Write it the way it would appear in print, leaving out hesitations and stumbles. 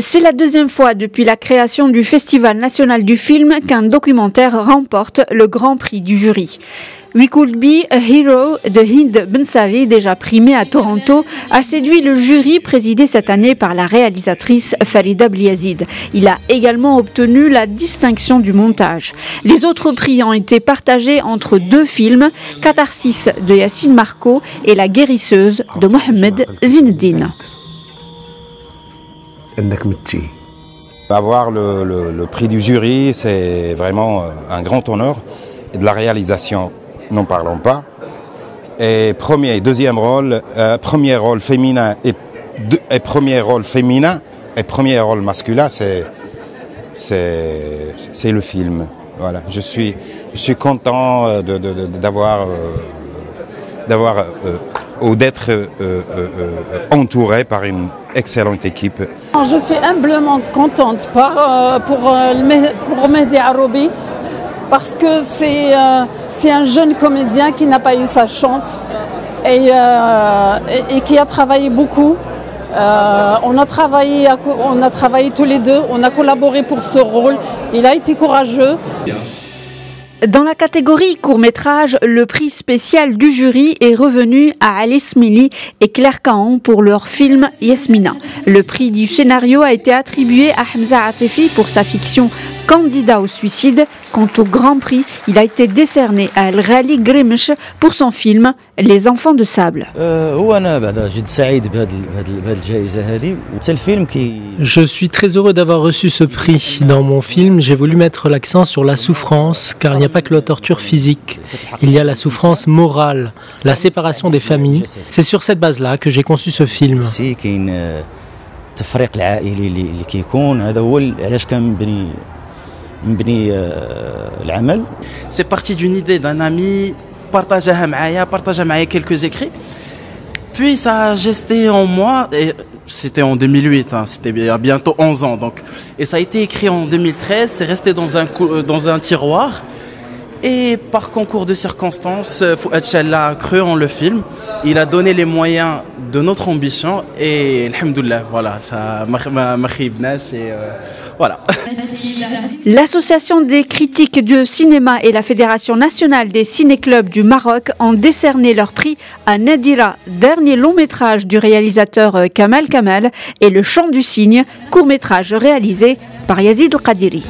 C'est la deuxième fois depuis la création du Festival national du film qu'un documentaire remporte le Grand Prix du jury. We Could Be a Hero de Hind Bensari, déjà primé à Toronto, a séduit le jury présidé cette année par la réalisatrice Farida Bliazid. Il a également obtenu la distinction du montage. Les autres prix ont été partagés entre deux films, Catharsis de Yassine Marco et La guérisseuse de Mohamed Zineddine. Avoir le prix du jury, c'est vraiment un grand honneur. Et de la réalisation, n'en parlons pas. Et premier et deuxième rôle, premier rôle féminin et premier rôle féminin et premier rôle masculin, c'est le film. Voilà. Je suis content d'être entouré par une excellente équipe. Je suis humblement contente pour Mehdi Aroubi parce que c'est un jeune comédien qui n'a pas eu sa chance et qui a travaillé beaucoup. On a travaillé tous les deux, on a collaboré pour ce rôle. Il a été courageux. Dans la catégorie court-métrage, le prix spécial du jury est revenu à Alice Mili et Claire Caon pour leur film Yasmina. Le prix du scénario a été attribué à Hamza Atifi pour sa fiction Candidat au suicide. Quant au Grand Prix, il a été décerné à El Ghali Grimch pour son film Les enfants de sable. Je suis très heureux d'avoir reçu ce prix. Dans mon film, j'ai voulu mettre l'accent sur la souffrance, car il n'y a pas que la torture physique. Il y a la souffrance morale, la séparation des familles. C'est sur cette base-là que j'ai conçu ce film. C'est parti d'une idée d'un ami, partagé quelques écrits. Puis ça a gesté en moi, et c'était en 2008, c'était il y a bientôt 11 ans. Donc. Et ça a été écrit en 2013, c'est resté dans un tiroir. Et par concours de circonstances, Fouad Challa a cru en le film. Il a donné les moyens de notre ambition et alhamdoulilah, voilà, ça m'a khibnash et voilà. L'Association des critiques de cinéma et la Fédération nationale des ciné-clubs du Maroc ont décerné leur prix à Nadira, dernier long-métrage du réalisateur Kamal Kamal, et Le Chant du Cygne, court-métrage réalisé par Yazid Qadiri.